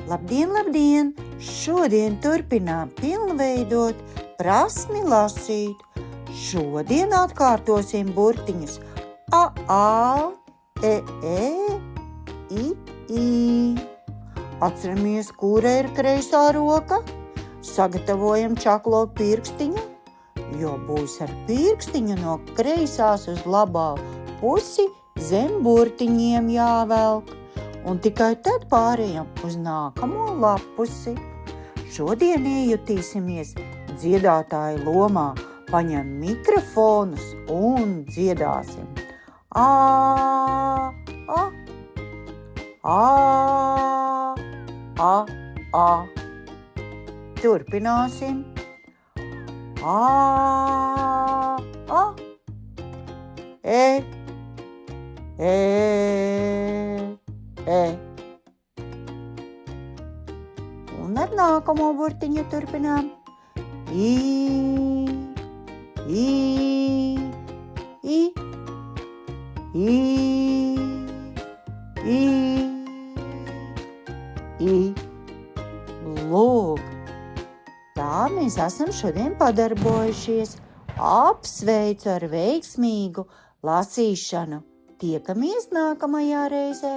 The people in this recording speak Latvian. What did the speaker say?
Labdien, labdien! Šodien turpinām pilnveidot prasmi lasīt. Šodien atkārtosim burtiņus a, e, i. Atceramies, kura ir kreisā roka? Sagatavojam čaklo pirkstiņu, jo būs ar pirkstiņu no kreisās uz labā pusi zem burtiņiem jāvelk. Un tikai tad pārējām uz nākamo lapusi. Šodien iejutīsimies dziedātāju lomā. Paņem mikrofonus un dziedāsim. A. Turpināsim. A. E. Un ar nākamo burtiņu turpinām. I. Lūk, tā mēs esam šodien padarbojušies. Apsveicu ar veiksmīgu lasīšanu. Tiekamies nākamajā reizē.